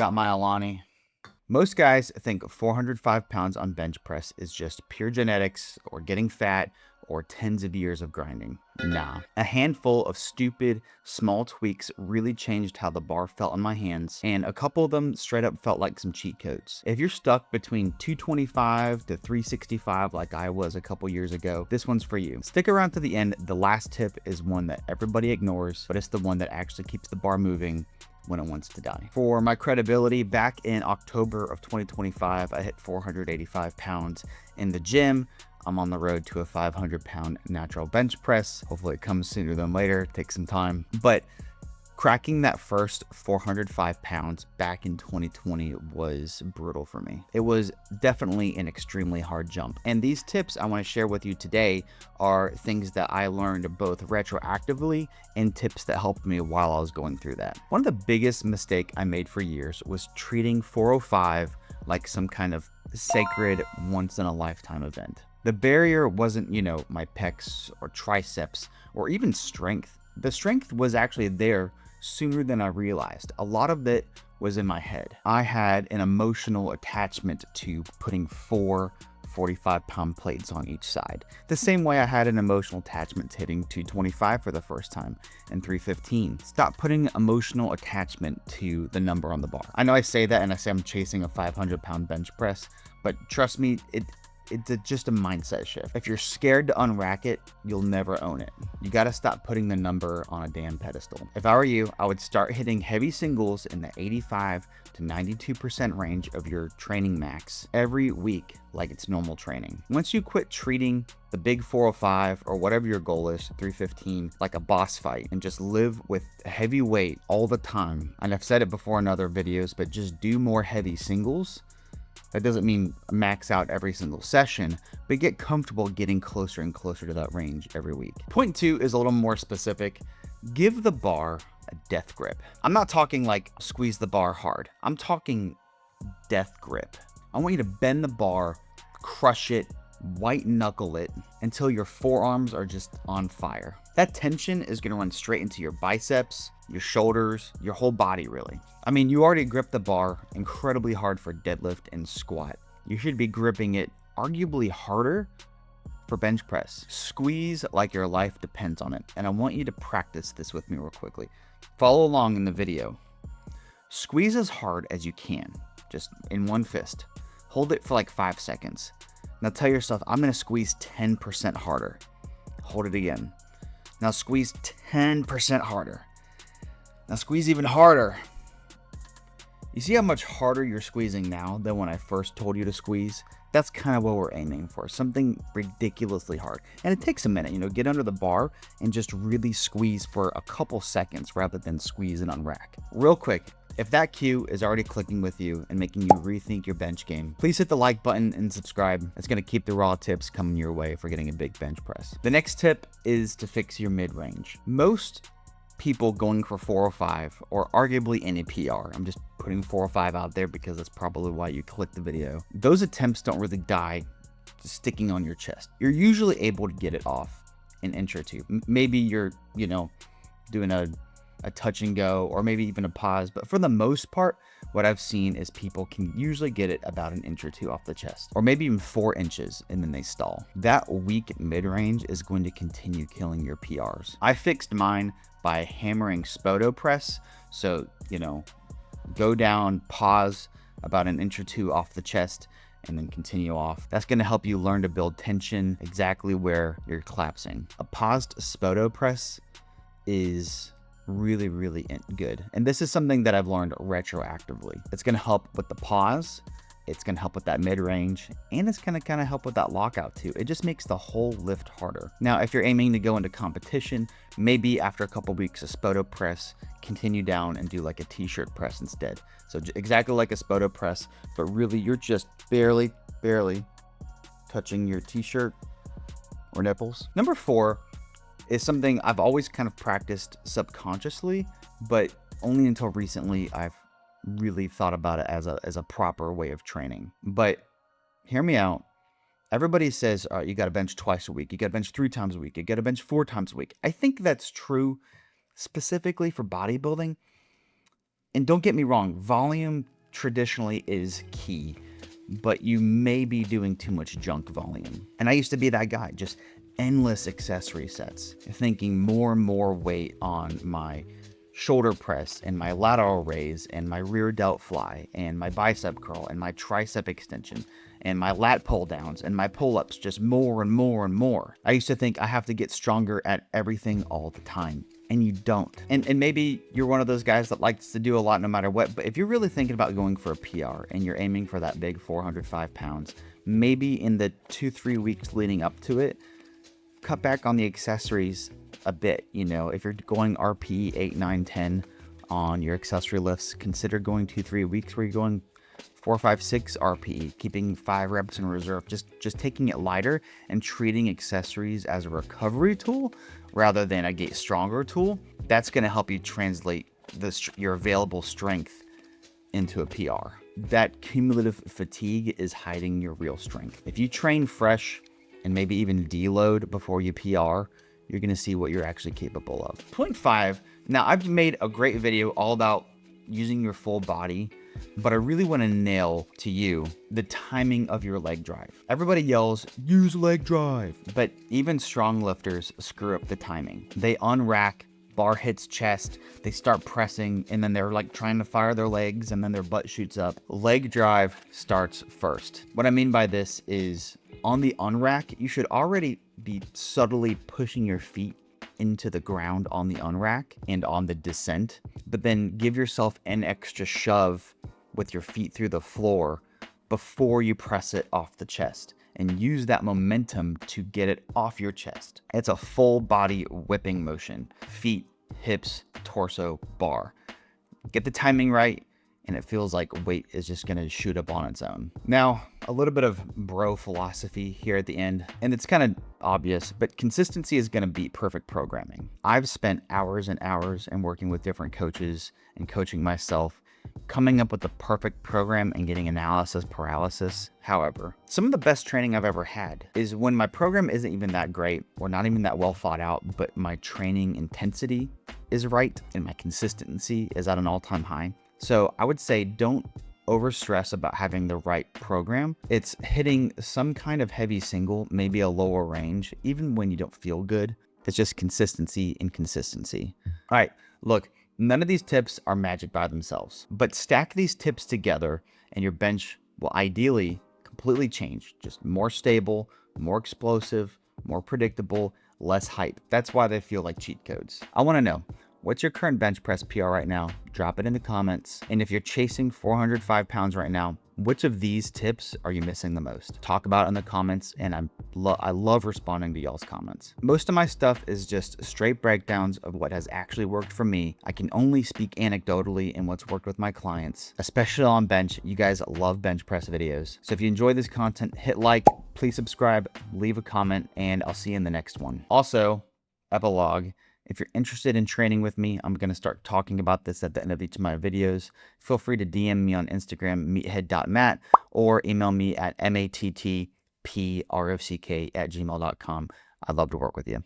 Got my Alani. Most guys think 405 pounds on bench press is just pure genetics or getting fat or tens of years of grinding. Nah. A handful of stupid, small tweaks really changed how the bar felt on my hands, and a couple of them straight up felt like some cheat codes. If you're stuck between 225 to 365 like I was a couple years ago, this one's for you. Stick around to the end. The last tip is one that everybody ignores, but it's the one that actually keeps the bar moving when it wants to die. For my credibility, back in October of 2025, I hit 485 pounds in the gym. I'm on the road to a 500-pound natural bench press. Hopefully it comes sooner than later. Takes some time. But cracking that first 405 pounds back in 2020 was brutal for me. It was definitely an extremely hard jump. And these tips I want to share with you today are things that I learned both retroactively and tips that helped me while I was going through that. One of the biggest mistakes I made for years was treating 405 like some kind of sacred once-in-a-lifetime event. The barrier wasn't, my pecs or triceps or even strength. The strength was actually there sooner than I realized. A lot of it was in my head. I had an emotional attachment to putting 4 45-pound plates on each side. The same way I had an emotional attachment to hitting 225 for the first time and 315. Stop putting emotional attachment to the number on the bar. I know I say that and I say I'm chasing a 500-pound bench press, but trust me, it's just a mindset shift. If you're scared to unrack it, you'll never own it. You gotta stop putting the number on a damn pedestal. If I were you, I would start hitting heavy singles in the 85 to 92% range of your training max every week like it's normal training. Once you quit treating the big 405 or whatever your goal is, 315, like a boss fight and just live with heavy weight all the time, and I've said it before in other videos, but just do more heavy singles. That doesn't mean max out every single session, but get comfortable getting closer and closer to that range every week. Point 2 is a little more specific. Give the bar a death grip. I'm not talking like squeeze the bar hard. I'm talking death grip. I want you to bend the bar, crush it, white knuckle it until your forearms are just on fire. That tension is going to run straight into your biceps, your shoulders, your whole body really. I mean, you already grip the bar incredibly hard for deadlift and squat. You should be gripping it arguably harder for bench press. Squeeze like your life depends on it. And I want you to practice this with me real quickly. Follow along in the video. Squeeze as hard as you can, just in one fist. Hold it for like 5 seconds. Now tell yourself, I'm going to squeeze 10% harder. Hold it again. Now squeeze 10% harder. Now squeeze even harder. You see how much harder you're squeezing now than when I first told you to squeeze? That's kind of what we're aiming for, something ridiculously hard. And it takes a minute, get under the bar and just really squeeze for a couple seconds rather than squeeze and unrack. Real quick, if that cue is already clicking with you and making you rethink your bench game, please hit the like button and subscribe. It's going to keep the raw tips coming your way for getting a big bench press. The next tip is to fix your mid-range. Most people going for 405 or arguably any PR, I'm just putting 405 out there because that's probably why you clicked the video. Those attempts don't really die sticking on your chest. You're usually able to get it off an inch or two. Maybe you're, doing a touch and go or maybe even a pause, but for the most part, what I've seen is people can usually get it about an inch or two off the chest, or maybe even 4 inches, and then they stall. That weak mid-range is going to continue killing your PRs. I fixed mine by hammering Spoto press. So, go down, pause about an inch or two off the chest, and then continue off. That's going to help you learn to build tension exactly where you're collapsing. A paused Spoto press is really, really good. And this is something that I've learned retroactively. It's going to help with the pause. It's going to help with that mid-range, and it's going to kind of help with that lockout too. It just makes the whole lift harder. Now, if you're aiming to go into competition, maybe after a couple weeks of Spoto press, continue down and do like a t-shirt press instead. So exactly like a Spoto press, but really you're just barely touching your t-shirt or nipples. Number 4 is something I've always kind of practiced subconsciously, but only until recently I've really thought about it as a proper way of training. But hear me out. Everybody says, all right, you got to bench twice a week. You got to bench 3 times a week. You got to bench 4 times a week. I think that's true specifically for bodybuilding. And don't get me wrong, volume traditionally is key, but you may be doing too much junk volume. And I used to be that guy, just endless accessory sets, thinking more and more weight on my shoulder press and my lateral raise and my rear delt fly and my bicep curl and my tricep extension and my lat pull downs and my pull-ups, just more and more and more. I used to think I have to get stronger at everything all the time, and you don't. And maybe you're one of those guys that likes to do a lot no matter what, but if you're really thinking about going for a PR and you're aiming for that big 405 pounds, maybe in the 2-3 weeks leading up to it, cut back on the accessories a bit. You know, if you're going RP 8, 9, 10 on your accessory lifts, consider going 2-3 weeks where you're going 4, 5, 6 RPE, keeping 5 reps in reserve, just taking it lighter and treating accessories as a recovery tool rather than a get stronger tool. That's going to help you translate your available strength into a PR. That cumulative fatigue is hiding your real strength. If you train fresh and maybe even deload before you PR, you're going to see what you're actually capable of. Point 5. Now, I've made a great video all about using your full body, but I really want to nail to you the timing of your leg drive. Everybody yells, use leg drive, but even strong lifters screw up the timing. They unrack, bar hits chest, they start pressing, and then they're like trying to fire their legs, and then their butt shoots up. Leg drive starts first. What I mean by this is on the unrack, you should already be subtly pushing your feet into the ground on the unrack and on the descent, but then give yourself an extra shove with your feet through the floor before you press it off the chest, and use that momentum to get it off your chest. It's a full body whipping motion. Feet, hips, torso, bar. Get the timing right, and it feels like weight is just gonna shoot up on its own. Now, a little bit of bro philosophy here at the end, and it's kind of obvious, but consistency is gonna beat perfect programming. I've spent hours and hours and working with different coaches and coaching myself, coming up with the perfect program and getting analysis paralysis. However, some of the best training I've ever had is when my program isn't even that great or not even that well thought out, but my training intensity is right and my consistency is at an all-time high. So I would say don't overstress about having the right program. It's hitting some kind of heavy single, maybe a lower range, even when you don't feel good. It's just consistency and consistency. All right, look, none of these tips are magic by themselves, but stack these tips together and your bench will ideally completely change. Just more stable, more explosive, more predictable, less hype. That's why they feel like cheat codes. I want to know, what's your current bench press PR right now? Drop it in the comments. And if you're chasing 405 pounds right now, which of these tips are you missing the most? Talk about it in the comments, and I love responding to y'all's comments. Most of my stuff is just straight breakdowns of what has actually worked for me. I can only speak anecdotally in what's worked with my clients, especially on bench. You guys love bench press videos. So if you enjoy this content, hit like, please subscribe, leave a comment, and I'll see you in the nenext one. Also, epilogue. If you're interested in training with me, I'm going to start talking about this at the end of each of my videos. Feel free to DM me on Instagram, meathead.matt, or email me at mattprfck@gmail.com. I'd love to work with you.